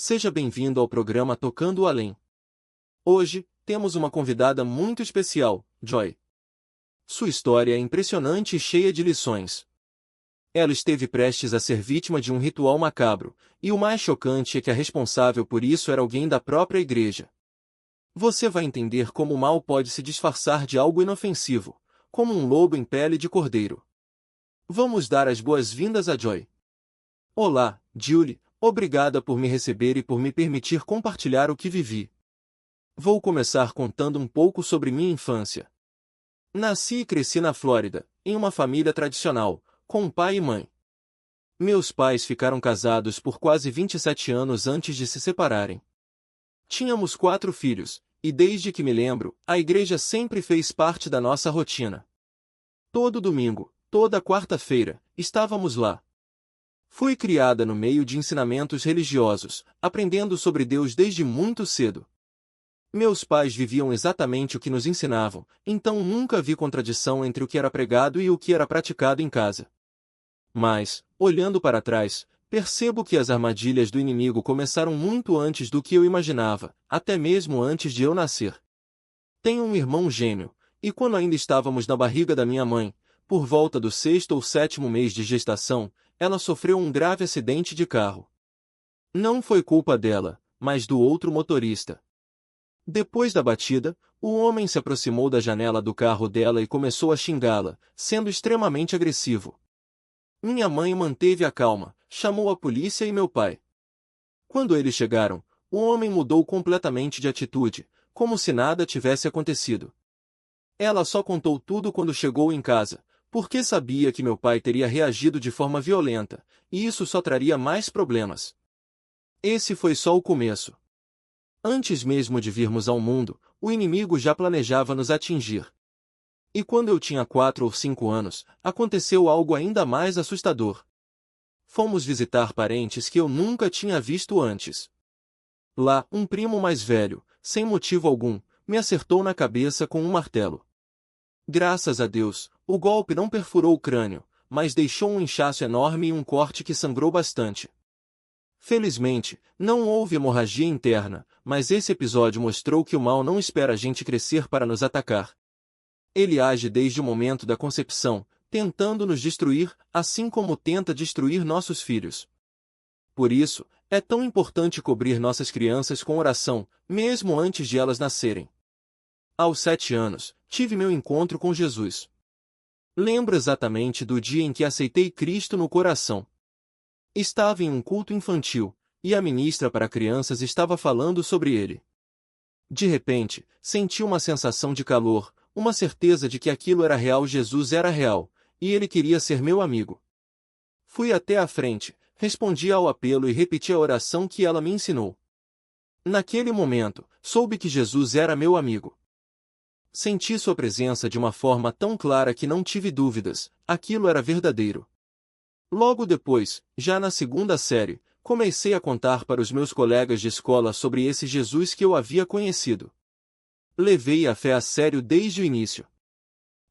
Seja bem-vindo ao programa Tocando o Além. Hoje, temos uma convidada muito especial, Joy. Sua história é impressionante e cheia de lições. Ela esteve prestes a ser vítima de um ritual macabro, e o mais chocante é que a responsável por isso era alguém da própria igreja. Você vai entender como o mal pode se disfarçar de algo inofensivo, como um lobo em pele de cordeiro. Vamos dar as boas-vindas a Joy. Olá, Julie, obrigada por me receber e por me permitir compartilhar o que vivi. Vou começar contando um pouco sobre minha infância. Nasci e cresci na Flórida, em uma família tradicional, com um pai e mãe. Meus pais ficaram casados por quase 27 anos antes de se separarem. Tínhamos 4 filhos, e desde que me lembro, a igreja sempre fez parte da nossa rotina. Todo domingo, toda quarta-feira, estávamos lá. Fui criada no meio de ensinamentos religiosos, aprendendo sobre Deus desde muito cedo. Meus pais viviam exatamente o que nos ensinavam, então nunca vi contradição entre o que era pregado e o que era praticado em casa. Mas, olhando para trás, percebo que as armadilhas do inimigo começaram muito antes do que eu imaginava, até mesmo antes de eu nascer. Tenho um irmão gêmeo, e quando ainda estávamos na barriga da minha mãe, por volta do 6º ou 7º mês de gestação, ela sofreu um grave acidente de carro. Não foi culpa dela, mas do outro motorista. Depois da batida, o homem se aproximou da janela do carro dela e começou a xingá-la, sendo extremamente agressivo. Minha mãe manteve a calma, chamou a polícia e meu pai. Quando eles chegaram, o homem mudou completamente de atitude, como se nada tivesse acontecido. Ela só contou tudo quando chegou em casa, porque sabia que meu pai teria reagido de forma violenta, e isso só traria mais problemas. Esse foi só o começo. Antes mesmo de virmos ao mundo, o inimigo já planejava nos atingir. E quando eu tinha 4 ou 5 anos, aconteceu algo ainda mais assustador. Fomos visitar parentes que eu nunca tinha visto antes. Lá, um primo mais velho, sem motivo algum, me acertou na cabeça com um martelo. Graças a Deus, o golpe não perfurou o crânio, mas deixou um inchaço enorme e um corte que sangrou bastante. Felizmente, não houve hemorragia interna, mas esse episódio mostrou que o mal não espera a gente crescer para nos atacar. Ele age desde o momento da concepção, tentando nos destruir, assim como tenta destruir nossos filhos. Por isso, é tão importante cobrir nossas crianças com oração, mesmo antes de elas nascerem. Aos 7 anos, tive meu encontro com Jesus. Lembro exatamente do dia em que aceitei Cristo no coração. Estava em um culto infantil, e a ministra para crianças estava falando sobre ele. De repente, senti uma sensação de calor, uma certeza de que aquilo era real. Jesus era real, e ele queria ser meu amigo. Fui até à frente, respondi ao apelo e repeti a oração que ela me ensinou. Naquele momento, soube que Jesus era meu amigo. Senti sua presença de uma forma tão clara que não tive dúvidas, aquilo era verdadeiro. Logo depois, já na 2ª série, comecei a contar para os meus colegas de escola sobre esse Jesus que eu havia conhecido. Levei a fé a sério desde o início.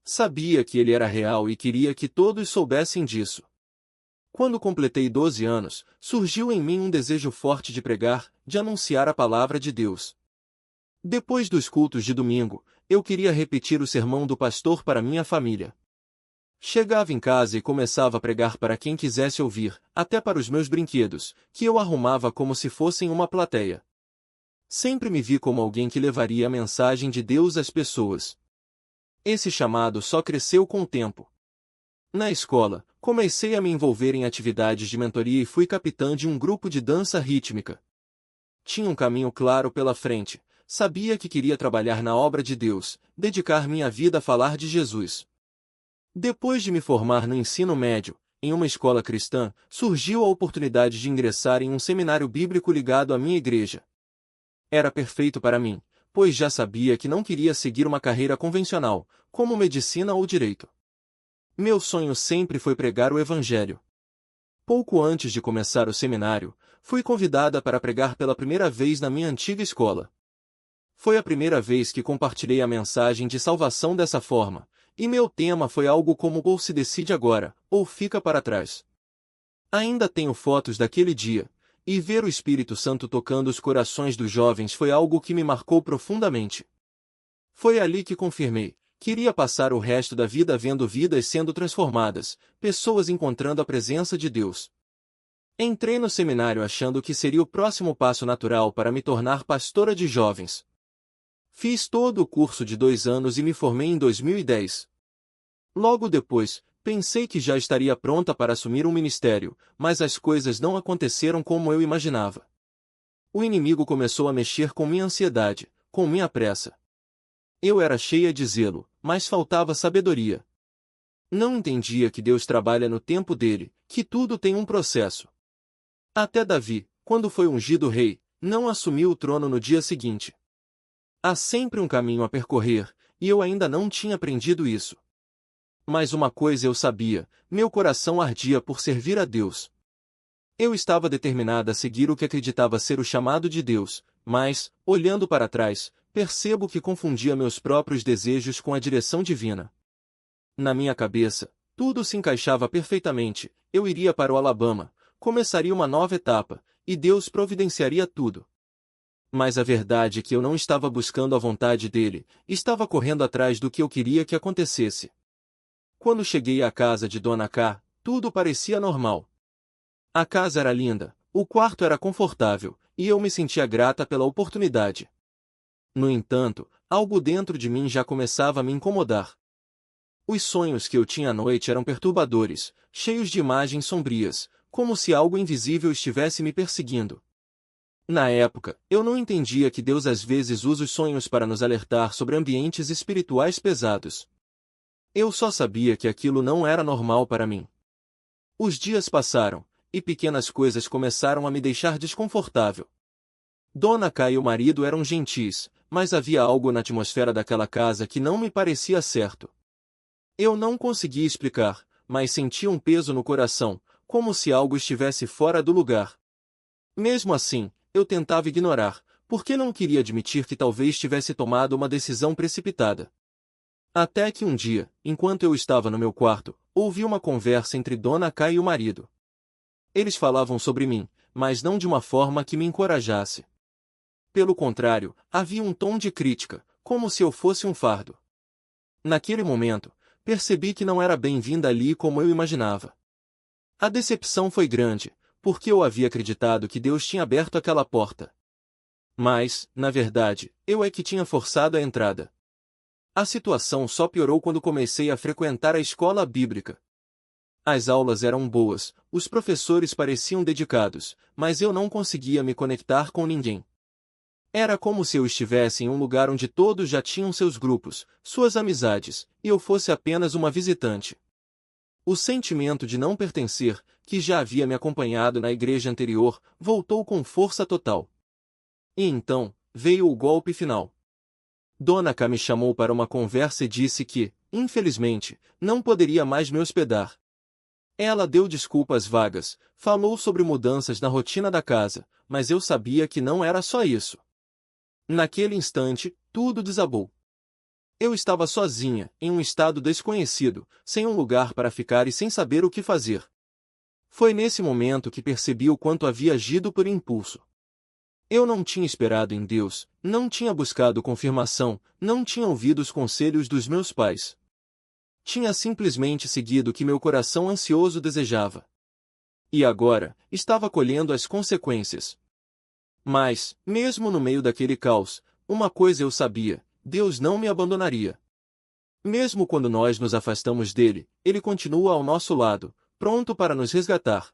Sabia que ele era real e queria que todos soubessem disso. Quando completei 12 anos, surgiu em mim um desejo forte de pregar, de anunciar a palavra de Deus. Depois dos cultos de domingo, eu queria repetir o sermão do pastor para minha família. Chegava em casa e começava a pregar para quem quisesse ouvir, até para os meus brinquedos, que eu arrumava como se fossem uma plateia. Sempre me vi como alguém que levaria a mensagem de Deus às pessoas. Esse chamado só cresceu com o tempo. Na escola, comecei a me envolver em atividades de mentoria e fui capitã de um grupo de dança rítmica. Tinha um caminho claro pela frente, sabia que queria trabalhar na obra de Deus, dedicar minha vida a falar de Jesus. Depois de me formar no ensino médio, em uma escola cristã, surgiu a oportunidade de ingressar em um seminário bíblico ligado à minha igreja. Era perfeito para mim, pois já sabia que não queria seguir uma carreira convencional, como medicina ou direito. Meu sonho sempre foi pregar o Evangelho. Pouco antes de começar o seminário, fui convidada para pregar pela primeira vez na minha antiga escola. Foi a primeira vez que compartilhei a mensagem de salvação dessa forma, e meu tema foi algo como ou se decide agora, ou fica para trás. Ainda tenho fotos daquele dia, E ver o Espírito Santo tocando os corações dos jovens foi algo que me marcou profundamente. Foi ali que confirmei: queria passar o resto da vida vendo vidas sendo transformadas, pessoas encontrando a presença de Deus. Entrei no seminário achando que seria o próximo passo natural para me tornar pastora de jovens. Fiz todo o curso de 2 anos e me formei em 2010. Logo depois, pensei que já estaria pronta para assumir um ministério, mas as coisas não aconteceram como eu imaginava. O inimigo começou a mexer com minha ansiedade, com minha pressa. Eu era cheia de zelo, mas faltava sabedoria. Não entendia que Deus trabalha no tempo dele, que tudo tem um processo. Até Davi, quando foi ungido rei, não assumiu o trono no dia seguinte. Há sempre um caminho a percorrer, e eu ainda não tinha aprendido isso. Mas uma coisa eu sabia: meu coração ardia por servir a Deus. Eu estava determinada a seguir o que acreditava ser o chamado de Deus, mas, olhando para trás, percebo que confundia meus próprios desejos com a direção divina. Na minha cabeça, tudo se encaixava perfeitamente: eu iria para o Alabama, começaria uma nova etapa, e Deus providenciaria tudo. Mas a verdade é que eu não estava buscando a vontade dele, estava correndo atrás do que eu queria que acontecesse. Quando cheguei à casa de Dona K, tudo parecia normal. A casa era linda, o quarto era confortável, e eu me sentia grata pela oportunidade. No entanto, algo dentro de mim já começava a me incomodar. Os sonhos que eu tinha à noite eram perturbadores, cheios de imagens sombrias, como se algo invisível estivesse me perseguindo. Na época, eu não entendia que Deus às vezes usa os sonhos para nos alertar sobre ambientes espirituais pesados. Eu só sabia que aquilo não era normal para mim. Os dias passaram, e pequenas coisas começaram a me deixar desconfortável. Dona K e o marido eram gentis, mas havia algo na atmosfera daquela casa que não me parecia certo. Eu não conseguia explicar, mas sentia um peso no coração, como se algo estivesse fora do lugar. Mesmo assim, eu tentava ignorar, porque não queria admitir que talvez tivesse tomado uma decisão precipitada. Até que um dia, enquanto eu estava no meu quarto, ouvi uma conversa entre Dona K e o marido. Eles falavam sobre mim, mas não de uma forma que me encorajasse. Pelo contrário, havia um tom de crítica, como se eu fosse um fardo. Naquele momento, percebi que não era bem-vinda ali como eu imaginava. A decepção foi grande, porque eu havia acreditado que Deus tinha aberto aquela porta. Mas, na verdade, eu é que tinha forçado a entrada. A situação só piorou quando comecei a frequentar a escola bíblica. As aulas eram boas, os professores pareciam dedicados, mas eu não conseguia me conectar com ninguém. Era como se eu estivesse em um lugar onde todos já tinham seus grupos, suas amizades, e eu fosse apenas uma visitante. O sentimento de não pertencer, que já havia me acompanhado na igreja anterior, voltou com força total. E então, veio o golpe final. Dona K me chamou para uma conversa e disse que, infelizmente, não poderia mais me hospedar. Ela deu desculpas vagas, falou sobre mudanças na rotina da casa, mas eu sabia que não era só isso. Naquele instante, tudo desabou. Eu estava sozinha, em um estado desconhecido, sem um lugar para ficar e sem saber o que fazer. Foi nesse momento que percebi o quanto havia agido por impulso. Eu não tinha esperado em Deus, não tinha buscado confirmação, não tinha ouvido os conselhos dos meus pais. Tinha simplesmente seguido o que meu coração ansioso desejava. E agora, estava colhendo as consequências. Mas, mesmo no meio daquele caos, uma coisa eu sabia: Deus não me abandonaria. Mesmo quando nós nos afastamos dele, ele continua ao nosso lado, pronto para nos resgatar.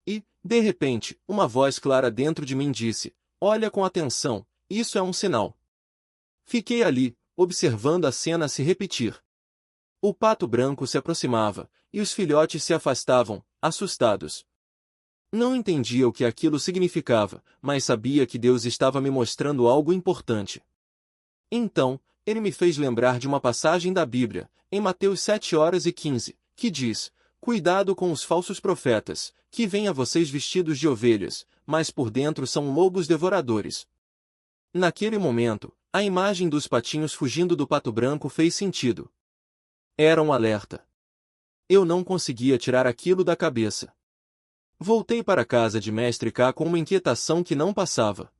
E, de repente, uma voz clara dentro de mim disse: olha com atenção, isso é um sinal. Fiquei ali, observando a cena se repetir. O pato branco se aproximava, e os filhotes se afastavam, assustados. Não entendia o que aquilo significava, mas sabia que Deus estava me mostrando algo importante. Então, ele me fez lembrar de uma passagem da Bíblia, em Mateus 7:15, que diz: cuidado com os falsos profetas, que vêm a vocês vestidos de ovelhas, mas por dentro são lobos devoradores. Naquele momento, a imagem dos patinhos fugindo do pato branco fez sentido. Era um alerta. Eu não conseguia tirar aquilo da cabeça. Voltei para a casa de Mestre K com uma inquietação que não passava.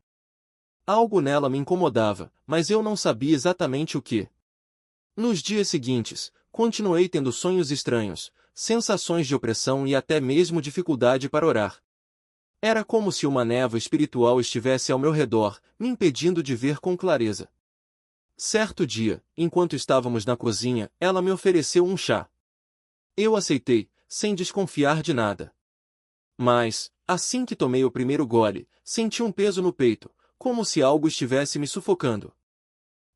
Algo nela me incomodava, mas eu não sabia exatamente o que. Nos dias seguintes, continuei tendo sonhos estranhos, sensações de opressão e até mesmo dificuldade para orar. Era como se uma névoa espiritual estivesse ao meu redor, me impedindo de ver com clareza. Certo dia, enquanto estávamos na cozinha, ela me ofereceu um chá. Eu aceitei, sem desconfiar de nada. Mas, assim que tomei o primeiro gole, senti um peso no peito, como se algo estivesse me sufocando.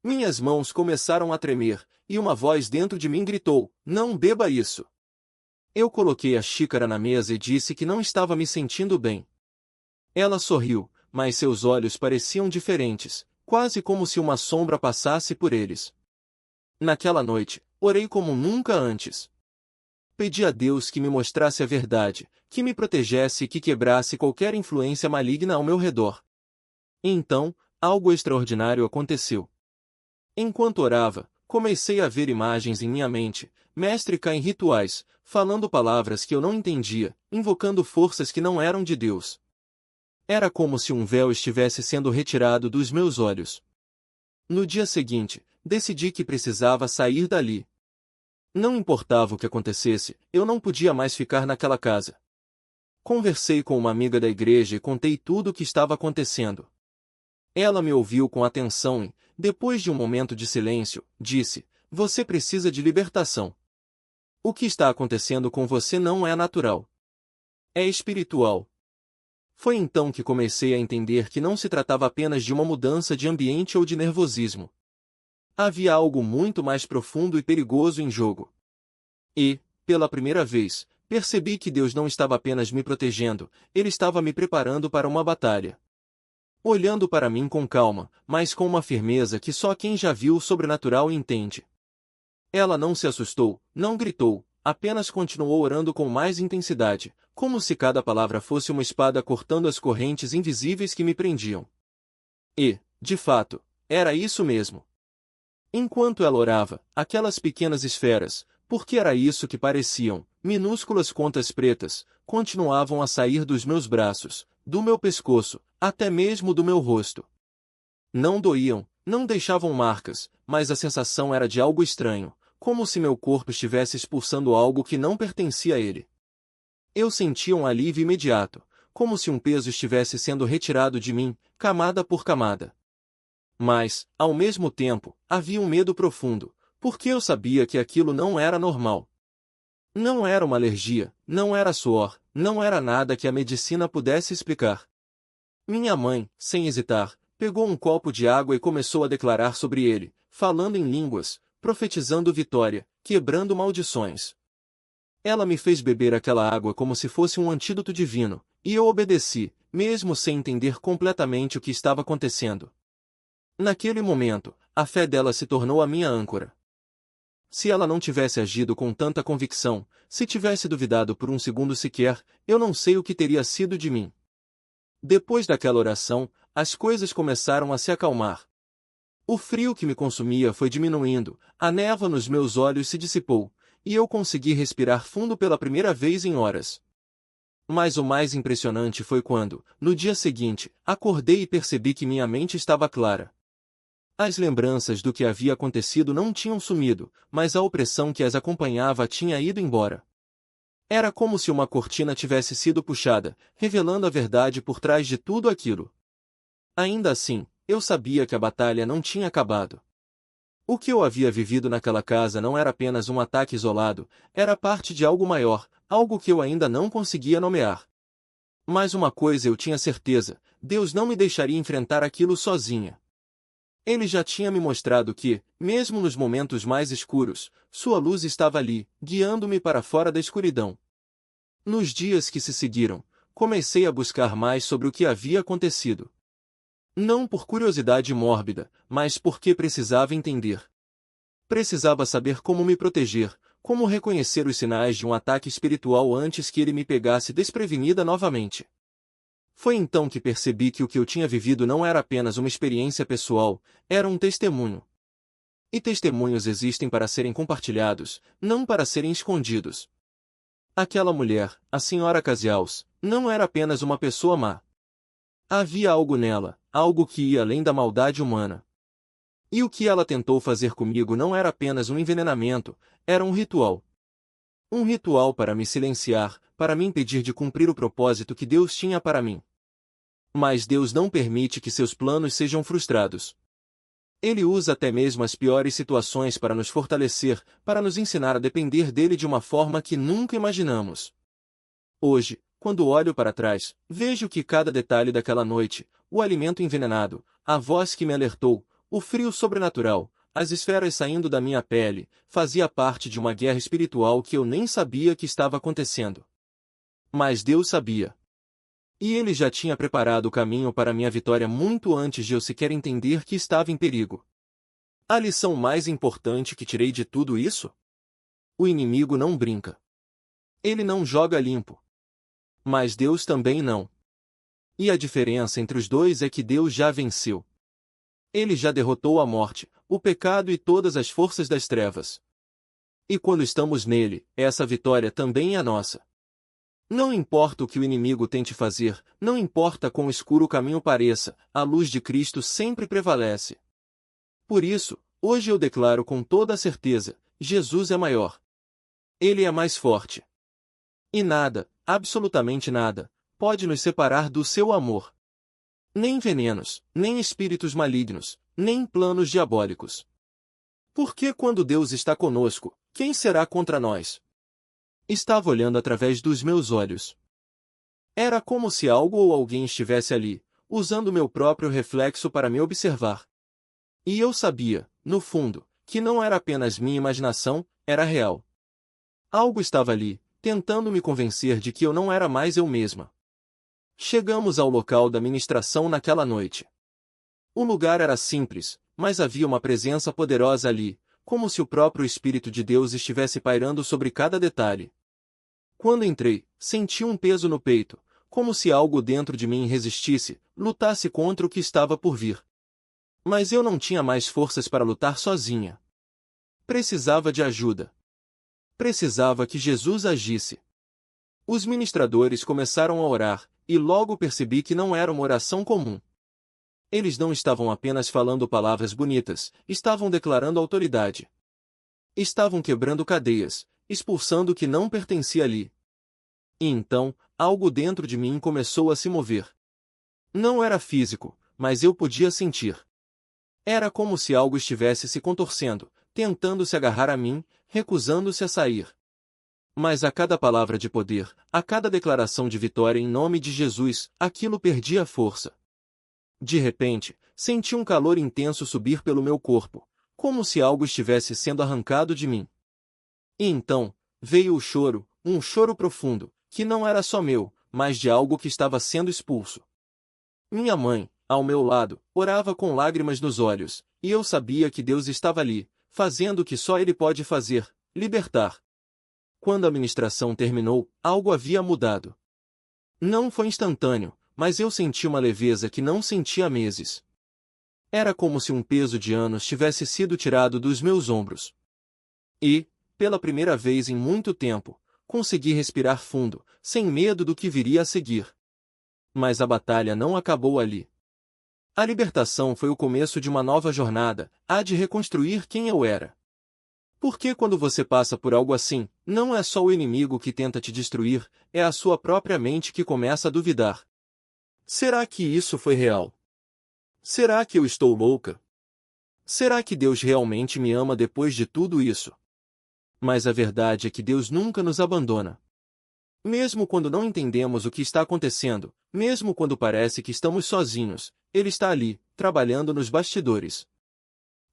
Minhas mãos começaram a tremer, e uma voz dentro de mim gritou: "Não beba isso!" Eu coloquei a xícara na mesa e disse que não estava me sentindo bem. Ela sorriu, mas seus olhos pareciam diferentes, quase como se uma sombra passasse por eles. Naquela noite, orei como nunca antes. Pedi a Deus que me mostrasse a verdade, que me protegesse e que quebrasse qualquer influência maligna ao meu redor. Então, algo extraordinário aconteceu. Enquanto orava, comecei a ver imagens em minha mente, Mestre K em rituais, falando palavras que eu não entendia, invocando forças que não eram de Deus. Era como se um véu estivesse sendo retirado dos meus olhos. No dia seguinte, decidi que precisava sair dali. Não importava o que acontecesse, eu não podia mais ficar naquela casa. Conversei com uma amiga da igreja e contei tudo o que estava acontecendo. Ela me ouviu com atenção e, depois de um momento de silêncio, disse: "Você precisa de libertação. O que está acontecendo com você não é natural. É espiritual." Foi então que comecei a entender que não se tratava apenas de uma mudança de ambiente ou de nervosismo. Havia algo muito mais profundo e perigoso em jogo. E, pela primeira vez, percebi que Deus não estava apenas me protegendo, Ele estava me preparando para uma batalha. Olhando para mim com calma, mas com uma firmeza que só quem já viu o sobrenatural entende. Ela não se assustou, não gritou, apenas continuou orando com mais intensidade, como se cada palavra fosse uma espada cortando as correntes invisíveis que me prendiam. E, de fato, era isso mesmo. Enquanto ela orava, aquelas pequenas esferas, porque era isso que pareciam, minúsculas contas pretas, continuavam a sair dos meus braços, do meu pescoço, até mesmo do meu rosto. Não doíam, não deixavam marcas, mas a sensação era de algo estranho, como se meu corpo estivesse expulsando algo que não pertencia a ele. Eu sentia um alívio imediato, como se um peso estivesse sendo retirado de mim, camada por camada. Mas, ao mesmo tempo, havia um medo profundo, porque eu sabia que aquilo não era normal. Não era uma alergia, não era suor, não era nada que a medicina pudesse explicar. Minha mãe, sem hesitar, pegou um copo de água e começou a declarar sobre ele, falando em línguas, profetizando vitória, quebrando maldições. Ela me fez beber aquela água como se fosse um antídoto divino, e eu obedeci, mesmo sem entender completamente o que estava acontecendo. Naquele momento, a fé dela se tornou a minha âncora. Se ela não tivesse agido com tanta convicção, se tivesse duvidado por um segundo sequer, eu não sei o que teria sido de mim. Depois daquela oração, as coisas começaram a se acalmar. O frio que me consumia foi diminuindo, a névoa nos meus olhos se dissipou, e eu consegui respirar fundo pela primeira vez em horas. Mas o mais impressionante foi quando, no dia seguinte, acordei e percebi que minha mente estava clara. As lembranças do que havia acontecido não tinham sumido, mas a opressão que as acompanhava tinha ido embora. Era como se uma cortina tivesse sido puxada, revelando a verdade por trás de tudo aquilo. Ainda assim, eu sabia que a batalha não tinha acabado. O que eu havia vivido naquela casa não era apenas um ataque isolado, era parte de algo maior, algo que eu ainda não conseguia nomear. Mas uma coisa eu tinha certeza: Deus não me deixaria enfrentar aquilo sozinha. Ele já tinha me mostrado que, mesmo nos momentos mais escuros, sua luz estava ali, guiando-me para fora da escuridão. Nos dias que se seguiram, comecei a buscar mais sobre o que havia acontecido. Não por curiosidade mórbida, mas porque precisava entender. Precisava saber como me proteger, como reconhecer os sinais de um ataque espiritual antes que ele me pegasse desprevenida novamente. Foi então que percebi que o que eu tinha vivido não era apenas uma experiência pessoal, era um testemunho. E testemunhos existem para serem compartilhados, não para serem escondidos. Aquela mulher, a senhora Casials, não era apenas uma pessoa má. Havia algo nela, algo que ia além da maldade humana. E o que ela tentou fazer comigo não era apenas um envenenamento, era um ritual. Um ritual para me silenciar, para me impedir de cumprir o propósito que Deus tinha para mim. Mas Deus não permite que seus planos sejam frustrados. Ele usa até mesmo as piores situações para nos fortalecer, para nos ensinar a depender dele de uma forma que nunca imaginamos. Hoje, quando olho para trás, vejo que cada detalhe daquela noite, o alimento envenenado, a voz que me alertou, o frio sobrenatural, as esferas saindo da minha pele, fazia parte de uma guerra espiritual que eu nem sabia que estava acontecendo. Mas Deus sabia. E Ele já tinha preparado o caminho para minha vitória muito antes de eu sequer entender que estava em perigo. A lição mais importante que tirei de tudo isso? O inimigo não brinca. Ele não joga limpo. Mas Deus também não. E a diferença entre os dois é que Deus já venceu. Ele já derrotou a morte, o pecado e todas as forças das trevas. E quando estamos nele, essa vitória também é nossa. Não importa o que o inimigo tente fazer, não importa quão escuro o caminho pareça, a luz de Cristo sempre prevalece. Por isso, hoje eu declaro com toda a certeza, Jesus é maior. Ele é mais forte. E nada, absolutamente nada, pode nos separar do seu amor. Nem venenos, nem espíritos malignos, nem planos diabólicos. Porque quando Deus está conosco, quem será contra nós? Estava olhando através dos meus olhos. Era como se algo ou alguém estivesse ali, usando meu próprio reflexo para me observar. E eu sabia, no fundo, que não era apenas minha imaginação, era real. Algo estava ali, tentando me convencer de que eu não era mais eu mesma. Chegamos ao local da ministração naquela noite. O lugar era simples, mas havia uma presença poderosa ali, como se o próprio Espírito de Deus estivesse pairando sobre cada detalhe. Quando entrei, senti um peso no peito, como se algo dentro de mim resistisse, lutasse contra o que estava por vir. Mas eu não tinha mais forças para lutar sozinha. Precisava de ajuda. Precisava que Jesus agisse. Os ministradores começaram a orar, e logo percebi que não era uma oração comum. Eles não estavam apenas falando palavras bonitas, estavam declarando autoridade. Estavam quebrando cadeias, expulsando o que não pertencia ali. E então, algo dentro de mim começou a se mover. Não era físico, mas eu podia sentir. Era como se algo estivesse se contorcendo, tentando se agarrar a mim, recusando-se a sair. Mas a cada palavra de poder, a cada declaração de vitória em nome de Jesus, aquilo perdia força. De repente, senti um calor intenso subir pelo meu corpo, como se algo estivesse sendo arrancado de mim. E então, veio o choro, um choro profundo, que não era só meu, mas de algo que estava sendo expulso. Minha mãe, ao meu lado, orava com lágrimas nos olhos, e eu sabia que Deus estava ali, fazendo o que só Ele pode fazer, libertar. Quando a ministração terminou, algo havia mudado. Não foi instantâneo, mas eu senti uma leveza que não sentia há meses. Era como se um peso de anos tivesse sido tirado dos meus ombros. E, pela primeira vez em muito tempo, consegui respirar fundo, sem medo do que viria a seguir. Mas a batalha não acabou ali. A libertação foi o começo de uma nova jornada, a de reconstruir quem eu era. Porque quando você passa por algo assim, não é só o inimigo que tenta te destruir, é a sua própria mente que começa a duvidar. Será que isso foi real? Será que eu estou louca? Será que Deus realmente me ama depois de tudo isso? Mas a verdade é que Deus nunca nos abandona. Mesmo quando não entendemos o que está acontecendo, mesmo quando parece que estamos sozinhos, Ele está ali, trabalhando nos bastidores.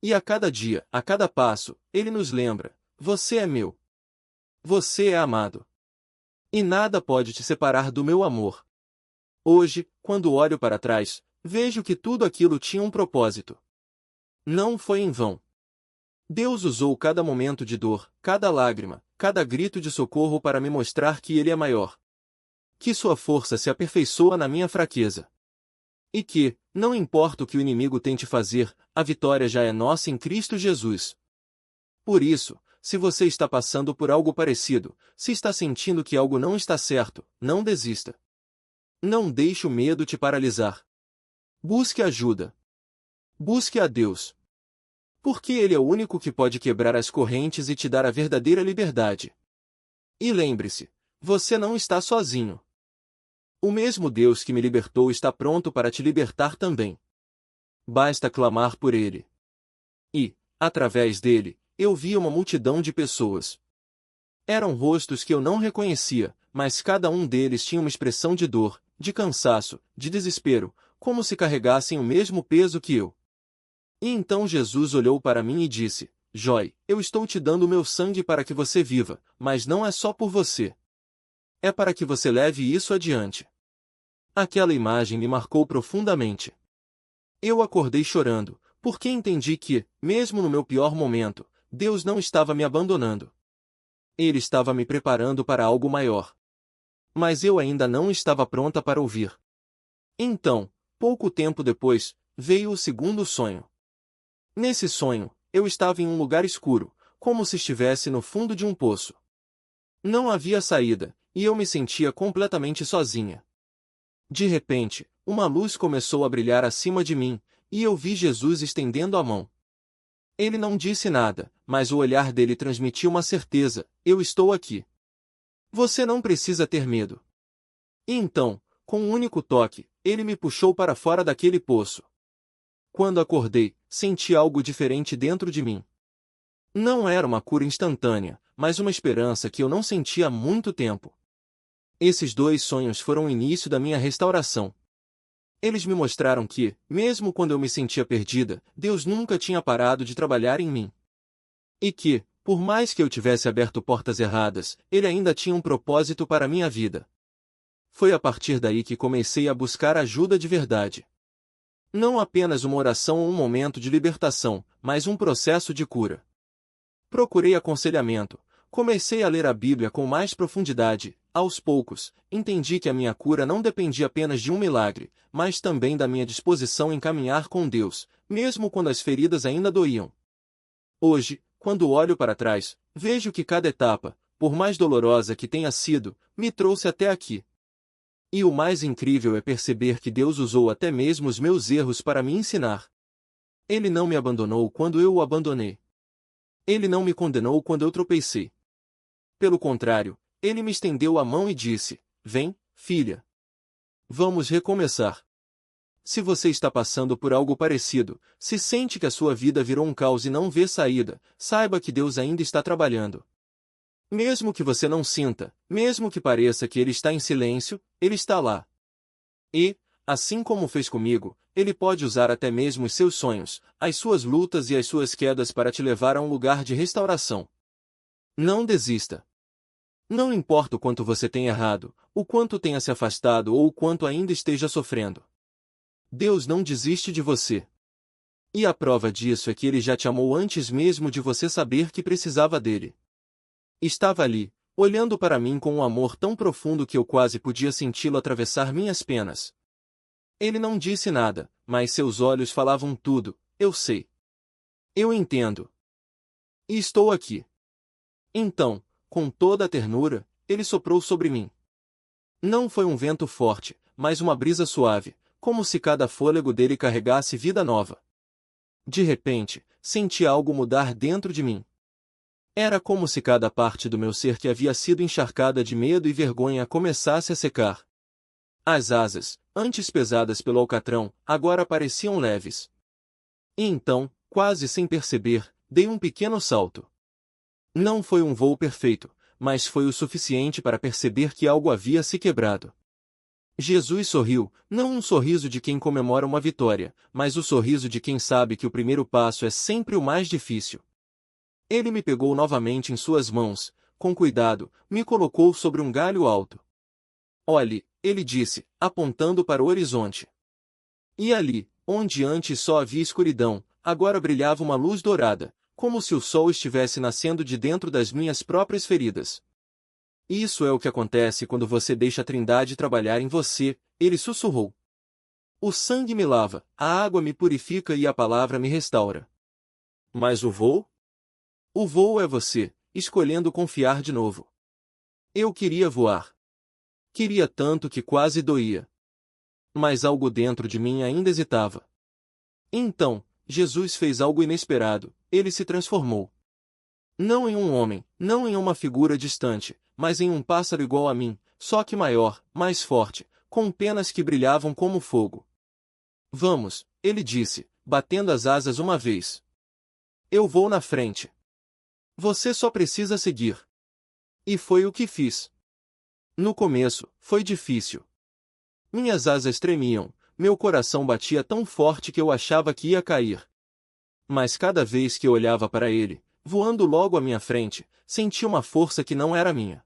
E a cada dia, a cada passo, Ele nos lembra: você é meu. Você é amado. E nada pode te separar do meu amor. Hoje, quando olho para trás, vejo que tudo aquilo tinha um propósito. Não foi em vão. Deus usou cada momento de dor, cada lágrima, cada grito de socorro para me mostrar que Ele é maior. Que sua força se aperfeiçoa na minha fraqueza. E que, não importa o que o inimigo tente fazer, a vitória já é nossa em Cristo Jesus. Por isso, se você está passando por algo parecido, se está sentindo que algo não está certo, não desista. Não deixe o medo te paralisar. Busque ajuda. Busque a Deus. Porque Ele é o único que pode quebrar as correntes e te dar a verdadeira liberdade. E lembre-se, você não está sozinho. O mesmo Deus que me libertou está pronto para te libertar também. Basta clamar por Ele. E, através dele, eu via uma multidão de pessoas. Eram rostos que eu não reconhecia, mas cada um deles tinha uma expressão de dor, de cansaço, de desespero, como se carregassem o mesmo peso que eu. E então Jesus olhou para mim e disse: Joy, eu estou te dando o meu sangue para que você viva, mas não é só por você. É para que você leve isso adiante. Aquela imagem me marcou profundamente. Eu acordei chorando, porque entendi que, mesmo no meu pior momento, Deus não estava me abandonando. Ele estava me preparando para algo maior. Mas eu ainda não estava pronta para ouvir. Então, pouco tempo depois, veio o segundo sonho. Nesse sonho, eu estava em um lugar escuro, como se estivesse no fundo de um poço. Não havia saída, e eu me sentia completamente sozinha. De repente, uma luz começou a brilhar acima de mim, e eu vi Jesus estendendo a mão. Ele não disse nada, mas o olhar dele transmitia uma certeza: eu estou aqui. Você não precisa ter medo. E então, com um único toque, ele me puxou para fora daquele poço. Quando acordei, senti algo diferente dentro de mim. Não era uma cura instantânea, mas uma esperança que eu não sentia há muito tempo. Esses dois sonhos foram o início da minha restauração. Eles me mostraram que, mesmo quando eu me sentia perdida, Deus nunca tinha parado de trabalhar em mim. E que, por mais que eu tivesse aberto portas erradas, Ele ainda tinha um propósito para a minha vida. Foi a partir daí que comecei a buscar ajuda de verdade. Não apenas uma oração ou um momento de libertação, mas um processo de cura. Procurei aconselhamento, comecei a ler a Bíblia com mais profundidade. Aos poucos, entendi que a minha cura não dependia apenas de um milagre, mas também da minha disposição em caminhar com Deus, mesmo quando as feridas ainda doíam. Hoje, quando olho para trás, vejo que cada etapa, por mais dolorosa que tenha sido, me trouxe até aqui. E o mais incrível é perceber que Deus usou até mesmo os meus erros para me ensinar. Ele não me abandonou quando eu o abandonei. Ele não me condenou quando eu tropecei. Pelo contrário, Ele me estendeu a mão e disse: Vem, filha. Vamos recomeçar. Se você está passando por algo parecido, se sente que a sua vida virou um caos e não vê saída, saiba que Deus ainda está trabalhando. Mesmo que você não sinta, mesmo que pareça que Ele está em silêncio, Ele está lá. E, assim como fez comigo, Ele pode usar até mesmo os seus sonhos, as suas lutas e as suas quedas para te levar a um lugar de restauração. Não desista. Não importa o quanto você tenha errado, o quanto tenha se afastado ou o quanto ainda esteja sofrendo. Deus não desiste de você. E a prova disso é que Ele já te amou antes mesmo de você saber que precisava dele. Estava ali, olhando para mim com um amor tão profundo que eu quase podia senti-lo atravessar minhas penas. Ele não disse nada, mas seus olhos falavam tudo: eu sei. Eu entendo. E estou aqui. Então, com toda a ternura, Ele soprou sobre mim. Não foi um vento forte, mas uma brisa suave, como se cada fôlego dele carregasse vida nova. De repente, senti algo mudar dentro de mim. Era como se cada parte do meu ser que havia sido encharcada de medo e vergonha começasse a secar. As asas, antes pesadas pelo alcatrão, agora pareciam leves. E então, quase sem perceber, dei um pequeno salto. Não foi um voo perfeito, mas foi o suficiente para perceber que algo havia se quebrado. Jesus sorriu, não um sorriso de quem comemora uma vitória, mas o sorriso de quem sabe que o primeiro passo é sempre o mais difícil. Ele me pegou novamente em suas mãos, com cuidado, me colocou sobre um galho alto. Olhe, ele disse, apontando para o horizonte. E ali, onde antes só havia escuridão, agora brilhava uma luz dourada, como se o sol estivesse nascendo de dentro das minhas próprias feridas. Isso é o que acontece quando você deixa a Trindade trabalhar em você, ele sussurrou. O sangue me lava, a água me purifica e a palavra me restaura. Mas o voo? O voo é você, escolhendo confiar de novo. Eu queria voar. Queria tanto que quase doía. Mas algo dentro de mim ainda hesitava. Então, Jesus fez algo inesperado, ele se transformou. Não em um homem, não em uma figura distante, mas em um pássaro igual a mim, só que maior, mais forte, com penas que brilhavam como fogo. Vamos, ele disse, batendo as asas uma vez. Eu vou na frente. Você só precisa seguir. E foi o que fiz. No começo, foi difícil. Minhas asas tremiam, meu coração batia tão forte que eu achava que ia cair. Mas cada vez que eu olhava para ele, voando logo à minha frente, senti uma força que não era minha.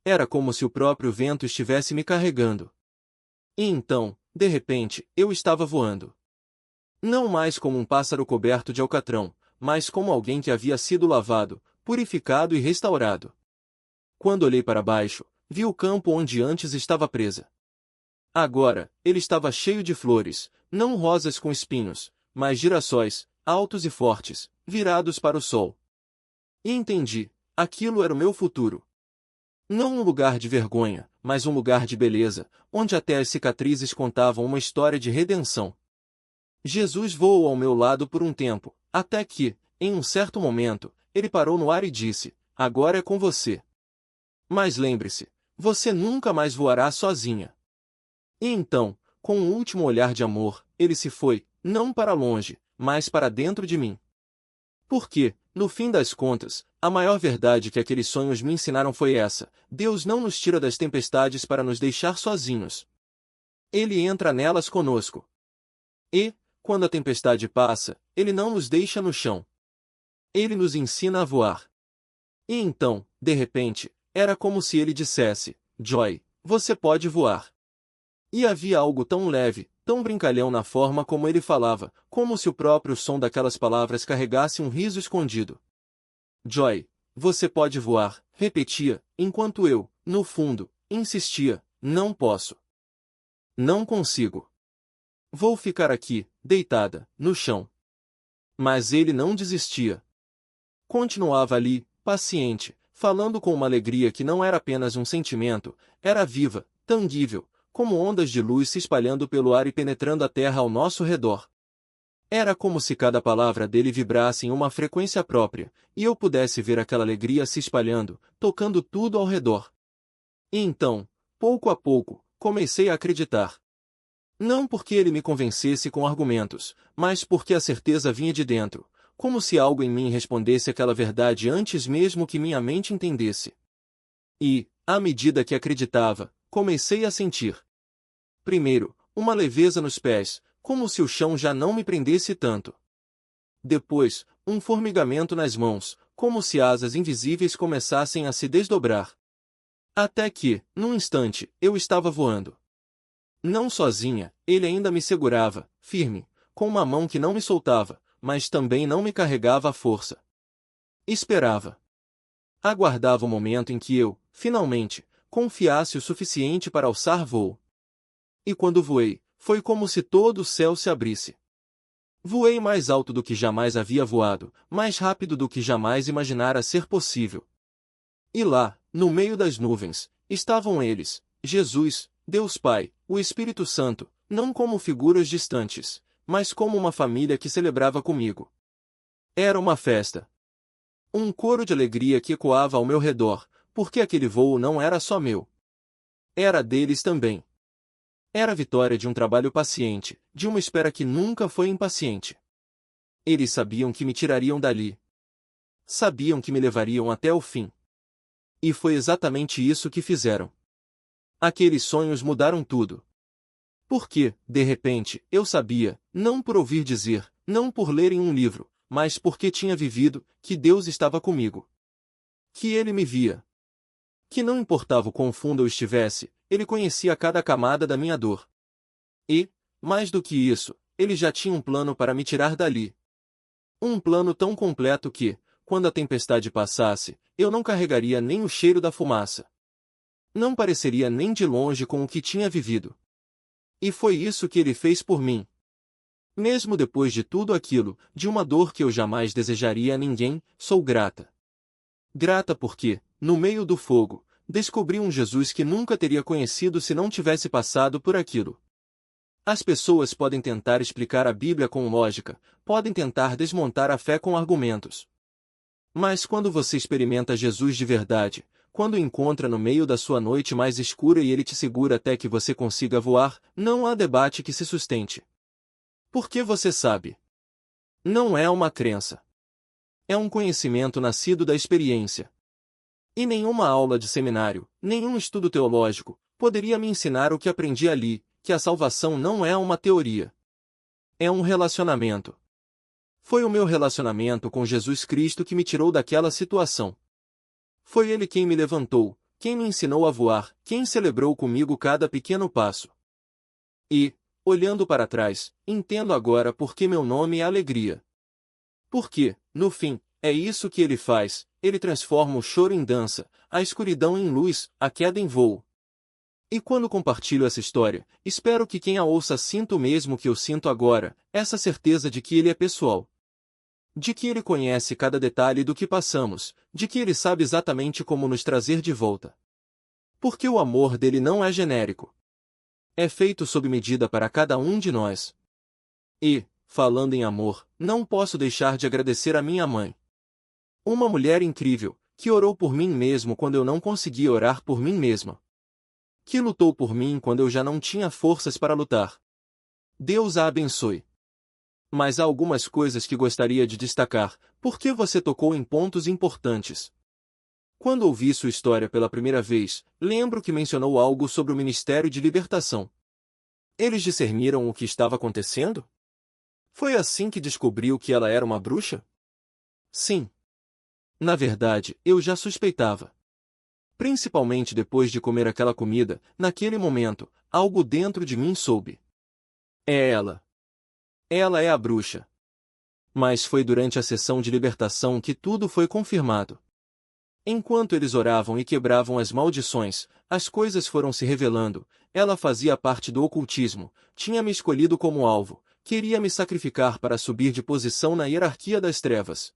Era como se o próprio vento estivesse me carregando. E então, de repente, eu estava voando. Não mais como um pássaro coberto de alcatrão, mas como alguém que havia sido lavado, purificado e restaurado. Quando olhei para baixo, vi o campo onde antes estava presa. Agora, ele estava cheio de flores, não rosas com espinhos, mas girassóis, altos e fortes, virados para o sol. E entendi, aquilo era o meu futuro. Não um lugar de vergonha, mas um lugar de beleza, onde até as cicatrizes contavam uma história de redenção. Jesus voou ao meu lado por um tempo, até que, em um certo momento, ele parou no ar e disse: "Agora é com você. Mas lembre-se, você nunca mais voará sozinha." E então, com um último olhar de amor, ele se foi, não para longe, mas para dentro de mim. Porque, no fim das contas, a maior verdade que aqueles sonhos me ensinaram foi essa: Deus não nos tira das tempestades para nos deixar sozinhos. Ele entra nelas conosco. E, quando a tempestade passa, ele não nos deixa no chão. Ele nos ensina a voar. E então, de repente, era como se ele dissesse: "Joy, você pode voar." E havia algo tão leve, tão brincalhão na forma como ele falava, como se o próprio som daquelas palavras carregasse um riso escondido. "Joy, você pode voar", repetia, enquanto eu, no fundo, insistia: "Não posso. Não consigo. Vou ficar aqui, deitada, no chão." Mas ele não desistia. Continuava ali, paciente, falando com uma alegria que não era apenas um sentimento, era viva, tangível, como ondas de luz se espalhando pelo ar e penetrando a terra ao nosso redor. Era como se cada palavra dele vibrasse em uma frequência própria, e eu pudesse ver aquela alegria se espalhando, tocando tudo ao redor. E então, pouco a pouco, comecei a acreditar. Não porque ele me convencesse com argumentos, mas porque a certeza vinha de dentro, como se algo em mim respondesse aquela verdade antes mesmo que minha mente entendesse. E, à medida que acreditava, comecei a sentir. Primeiro, uma leveza nos pés, como se o chão já não me prendesse tanto. Depois, um formigamento nas mãos, como se asas invisíveis começassem a se desdobrar. Até que, num instante, eu estava voando. Não sozinha, ele ainda me segurava, firme, com uma mão que não me soltava, mas também não me carregava à força. Esperava. Aguardava o momento em que eu, finalmente, confiasse o suficiente para alçar voo. E quando voei, foi como se todo o céu se abrisse. Voei mais alto do que jamais havia voado, mais rápido do que jamais imaginara ser possível. E lá, no meio das nuvens, estavam eles, Jesus, Deus Pai, o Espírito Santo, não como figuras distantes, mas como uma família que celebrava comigo. Era uma festa. Um coro de alegria que ecoava ao meu redor, porque aquele voo não era só meu. Era deles também. Era a vitória de um trabalho paciente, de uma espera que nunca foi impaciente. Eles sabiam que me tirariam dali. Sabiam que me levariam até o fim. E foi exatamente isso que fizeram. Aqueles sonhos mudaram tudo. Porque, de repente, eu sabia, não por ouvir dizer, não por ler em um livro, mas porque tinha vivido, que Deus estava comigo. Que Ele me via. Que não importava o quão fundo eu estivesse, Ele conhecia cada camada da minha dor. E, mais do que isso, Ele já tinha um plano para me tirar dali. Um plano tão completo que, quando a tempestade passasse, eu não carregaria nem o cheiro da fumaça. Não pareceria nem de longe com o que tinha vivido. E foi isso que Ele fez por mim. Mesmo depois de tudo aquilo, de uma dor que eu jamais desejaria a ninguém, sou grata. Grata porque, no meio do fogo, Descobri um Jesus que nunca teria conhecido se não tivesse passado por aquilo. As pessoas podem tentar explicar a Bíblia com lógica, podem tentar desmontar a fé com argumentos. Mas quando você experimenta Jesus de verdade, quando o encontra no meio da sua noite mais escura e ele te segura até que você consiga voar, não há debate que se sustente. Porque você sabe. Não é uma crença. É um conhecimento nascido da experiência. E nenhuma aula de seminário, nenhum estudo teológico, poderia me ensinar o que aprendi ali, que a salvação não é uma teoria. É um relacionamento. Foi o meu relacionamento com Jesus Cristo que me tirou daquela situação. Foi Ele quem me levantou, quem me ensinou a voar, quem celebrou comigo cada pequeno passo. E, olhando para trás, entendo agora por que meu nome é alegria. Porque, no fim, é isso que Ele faz, Ele transforma o choro em dança, a escuridão em luz, a queda em voo. E quando compartilho essa história, espero que quem a ouça sinta o mesmo que eu sinto agora, essa certeza de que Ele é pessoal. De que Ele conhece cada detalhe do que passamos, de que Ele sabe exatamente como nos trazer de volta. Porque o amor dele não é genérico. É feito sob medida para cada um de nós. E, falando em amor, não posso deixar de agradecer a minha mãe. Uma mulher incrível, que orou por mim mesmo quando eu não conseguia orar por mim mesma. Que lutou por mim quando eu já não tinha forças para lutar. Deus a abençoe. Mas há algumas coisas que gostaria de destacar, porque você tocou em pontos importantes. Quando ouvi sua história pela primeira vez, lembro que mencionou algo sobre o Ministério de Libertação. Eles discerniram o que estava acontecendo? Foi assim que descobriu que ela era uma bruxa? Sim. Na verdade, eu já suspeitava. Principalmente depois de comer aquela comida, naquele momento, algo dentro de mim soube. É ela. Ela é a bruxa. Mas foi durante a sessão de libertação que tudo foi confirmado. Enquanto eles oravam e quebravam as maldições, as coisas foram se revelando. Ela fazia parte do ocultismo, tinha me escolhido como alvo, queria me sacrificar para subir de posição na hierarquia das trevas.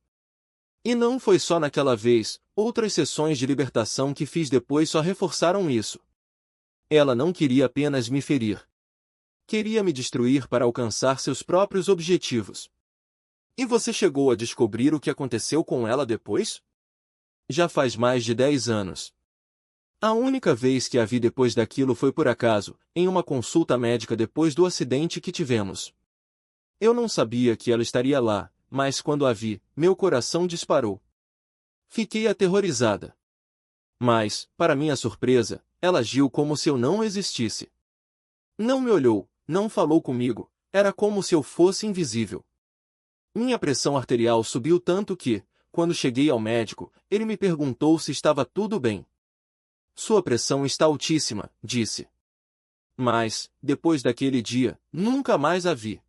E não foi só naquela vez, outras sessões de libertação que fiz depois só reforçaram isso. Ela não queria apenas me ferir. Queria me destruir para alcançar seus próprios objetivos. E você chegou a descobrir o que aconteceu com ela depois? Já faz mais de 10 anos. A única vez que a vi depois daquilo foi por acaso, em uma consulta médica depois do acidente que tivemos. Eu não sabia que ela estaria lá, mas quando a vi, meu coração disparou. Fiquei aterrorizada. Mas, para minha surpresa, ela agiu como se eu não existisse. Não me olhou, não falou comigo, era como se eu fosse invisível. Minha pressão arterial subiu tanto que, quando cheguei ao médico, ele me perguntou se estava tudo bem. Sua pressão está altíssima, disse. Mas, depois daquele dia, nunca mais a vi.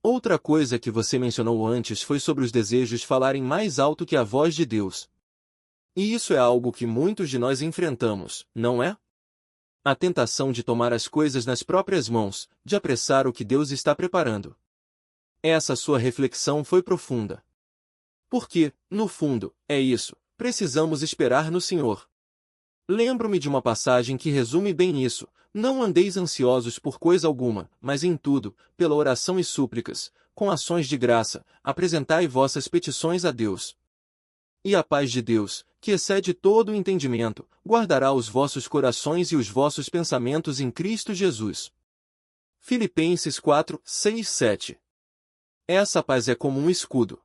Outra coisa que você mencionou antes foi sobre os desejos falarem mais alto que a voz de Deus. E isso é algo que muitos de nós enfrentamos, não é? A tentação de tomar as coisas nas próprias mãos, de apressar o que Deus está preparando. Essa sua reflexão foi profunda. Porque, no fundo, é isso, precisamos esperar no Senhor. Lembro-me de uma passagem que resume bem isso: não andeis ansiosos por coisa alguma, mas em tudo, pela oração e súplicas, com ações de graça, apresentai vossas petições a Deus. E a paz de Deus, que excede todo o entendimento, guardará os vossos corações e os vossos pensamentos em Cristo Jesus. Filipenses 4, 6, 7. Essa paz é como um escudo.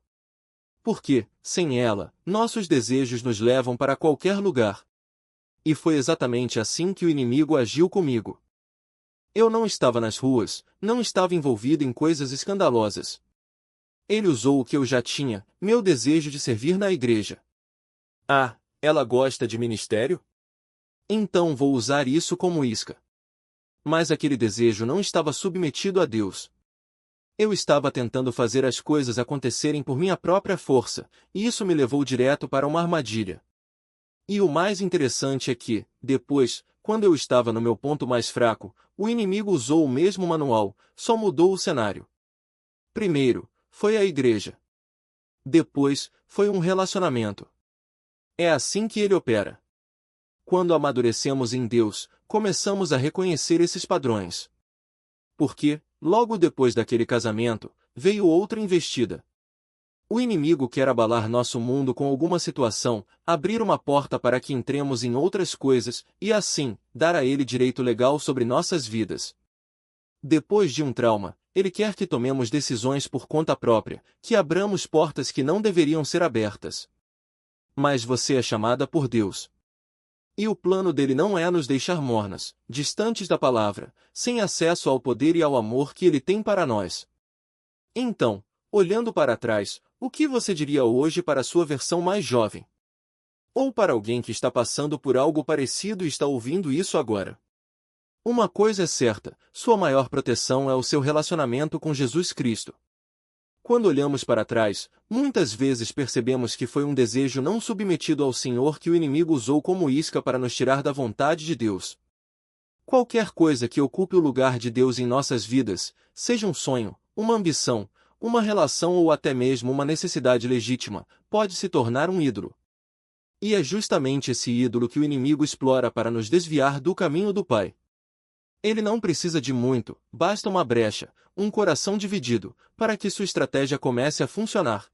Porque, sem ela, nossos desejos nos levam para qualquer lugar. E foi exatamente assim que o inimigo agiu comigo. Eu não estava nas ruas, não estava envolvido em coisas escandalosas. Ele usou o que eu já tinha, meu desejo de servir na igreja. Ah, ela gosta de ministério? Então vou usar isso como isca. Mas aquele desejo não estava submetido a Deus. Eu estava tentando fazer as coisas acontecerem por minha própria força, e isso me levou direto para uma armadilha. E o mais interessante é que, depois, quando eu estava no meu ponto mais fraco, o inimigo usou o mesmo manual, só mudou o cenário. Primeiro, foi a igreja. Depois, foi um relacionamento. É assim que ele opera. Quando amadurecemos em Deus, começamos a reconhecer esses padrões. Porque, logo depois daquele casamento, veio outra investida. O inimigo quer abalar nosso mundo com alguma situação, abrir uma porta para que entremos em outras coisas, e assim, dar a ele direito legal sobre nossas vidas. Depois de um trauma, ele quer que tomemos decisões por conta própria, que abramos portas que não deveriam ser abertas. Mas você é chamada por Deus. E o plano dele não é nos deixar mornas, distantes da palavra, sem acesso ao poder e ao amor que ele tem para nós. Então, olhando para trás, o que você diria hoje para a sua versão mais jovem? Ou para alguém que está passando por algo parecido e está ouvindo isso agora? Uma coisa é certa, sua maior proteção é o seu relacionamento com Jesus Cristo. Quando olhamos para trás, muitas vezes percebemos que foi um desejo não submetido ao Senhor que o inimigo usou como isca para nos tirar da vontade de Deus. Qualquer coisa que ocupe o lugar de Deus em nossas vidas, seja um sonho, uma ambição, uma relação ou até mesmo uma necessidade legítima, pode se tornar um ídolo. E é justamente esse ídolo que o inimigo explora para nos desviar do caminho do Pai. Ele não precisa de muito, basta uma brecha, um coração dividido, para que sua estratégia comece a funcionar.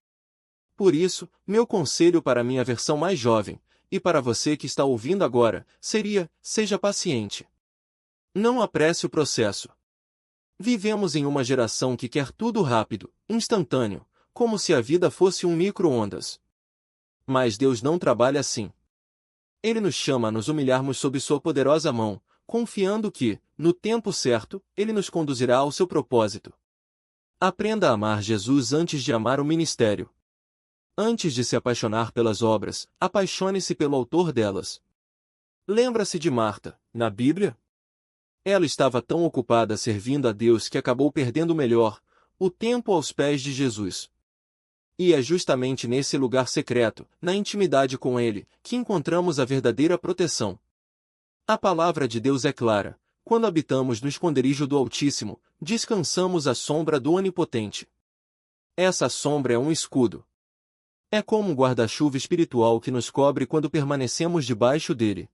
Por isso, meu conselho para minha versão mais jovem, e para você que está ouvindo agora, seria: seja paciente. Não apresse o processo. Vivemos em uma geração que quer tudo rápido, instantâneo, como se a vida fosse um micro-ondas. Mas Deus não trabalha assim. Ele nos chama a nos humilharmos sob sua poderosa mão, confiando que, no tempo certo, ele nos conduzirá ao seu propósito. Aprenda a amar Jesus antes de amar o ministério. Antes de se apaixonar pelas obras, apaixone-se pelo autor delas. Lembra-se de Marta, na Bíblia? Ela estava tão ocupada servindo a Deus que acabou perdendo o melhor, o tempo aos pés de Jesus. E é justamente nesse lugar secreto, na intimidade com Ele, que encontramos a verdadeira proteção. A palavra de Deus é clara: quando habitamos no esconderijo do Altíssimo, descansamos à sombra do Onipotente. Essa sombra é um escudo. É como um guarda-chuva espiritual que nos cobre quando permanecemos debaixo dele.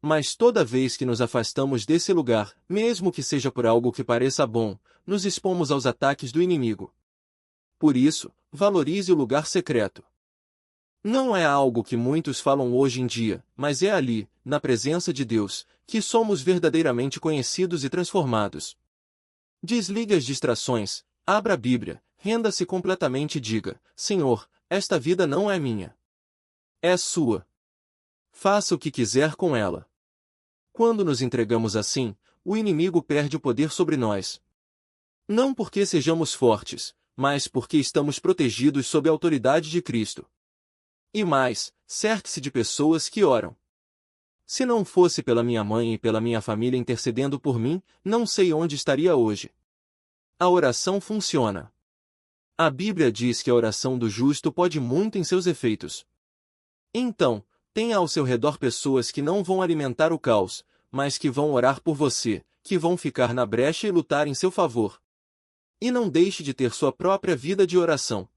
Mas toda vez que nos afastamos desse lugar, mesmo que seja por algo que pareça bom, nos expomos aos ataques do inimigo. Por isso, valorize o lugar secreto. Não é algo que muitos falam hoje em dia, mas é ali, na presença de Deus, que somos verdadeiramente conhecidos e transformados. Desligue as distrações, abra a Bíblia, renda-se completamente e diga: Senhor, esta vida não é minha. É sua. Faça o que quiser com ela. Quando nos entregamos assim, o inimigo perde o poder sobre nós. Não porque sejamos fortes, mas porque estamos protegidos sob a autoridade de Cristo. E mais, cerque-se de pessoas que oram. Se não fosse pela minha mãe e pela minha família intercedendo por mim, não sei onde estaria hoje. A oração funciona. A Bíblia diz que a oração do justo pode muito em seus efeitos. Então, tenha ao seu redor pessoas que não vão alimentar o caos, mas que vão orar por você, que vão ficar na brecha e lutar em seu favor. E não deixe de ter sua própria vida de oração.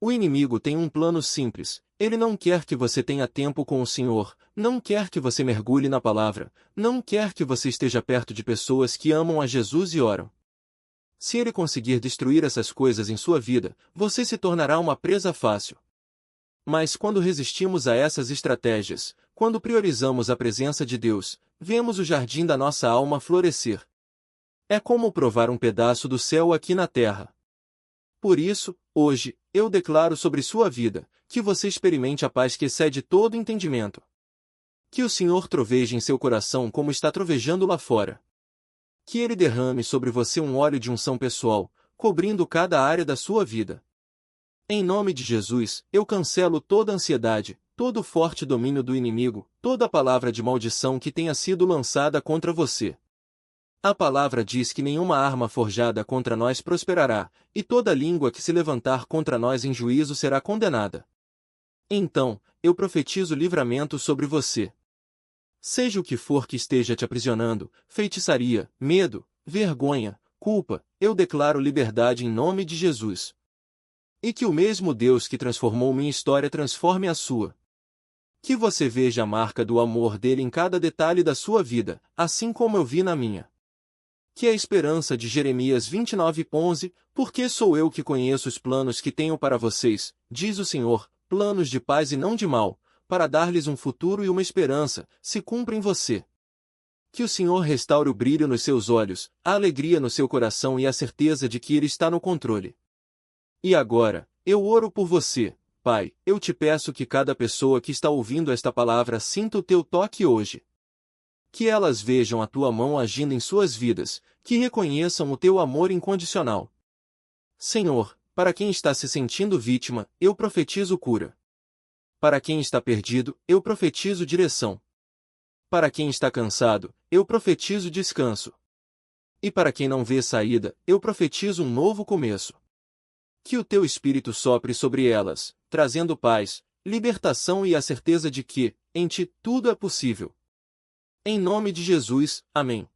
O inimigo tem um plano simples: ele não quer que você tenha tempo com o Senhor, não quer que você mergulhe na palavra, não quer que você esteja perto de pessoas que amam a Jesus e oram. Se ele conseguir destruir essas coisas em sua vida, você se tornará uma presa fácil. Mas quando resistimos a essas estratégias, quando priorizamos a presença de Deus, vemos o jardim da nossa alma florescer. É como provar um pedaço do céu aqui na terra. Por isso, hoje, eu declaro sobre sua vida, que você experimente a paz que excede todo entendimento. Que o Senhor troveje em seu coração como está trovejando lá fora. Que Ele derrame sobre você um óleo de unção pessoal, cobrindo cada área da sua vida. Em nome de Jesus, eu cancelo toda ansiedade, todo forte domínio do inimigo, toda palavra de maldição que tenha sido lançada contra você. A palavra diz que nenhuma arma forjada contra nós prosperará, e toda língua que se levantar contra nós em juízo será condenada. Então, eu profetizo livramento sobre você. Seja o que for que esteja te aprisionando, feitiçaria, medo, vergonha, culpa, eu declaro liberdade em nome de Jesus. E que o mesmo Deus que transformou minha história transforme a sua. Que você veja a marca do amor dele em cada detalhe da sua vida, assim como eu vi na minha. Que a esperança de Jeremias 29:11, porque sou eu que conheço os planos que tenho para vocês, diz o Senhor, planos de paz e não de mal, para dar-lhes um futuro e uma esperança, se cumpra em você. Que o Senhor restaure o brilho nos seus olhos, a alegria no seu coração e a certeza de que Ele está no controle. E agora, eu oro por você, Pai, eu te peço que cada pessoa que está ouvindo esta palavra sinta o teu toque hoje. Que elas vejam a tua mão agindo em suas vidas, que reconheçam o teu amor incondicional. Senhor, para quem está se sentindo vítima, eu profetizo cura. Para quem está perdido, eu profetizo direção. Para quem está cansado, eu profetizo descanso. E para quem não vê saída, eu profetizo um novo começo. Que o teu Espírito sopre sobre elas, trazendo paz, libertação e a certeza de que, em ti, tudo é possível. Em nome de Jesus, amém.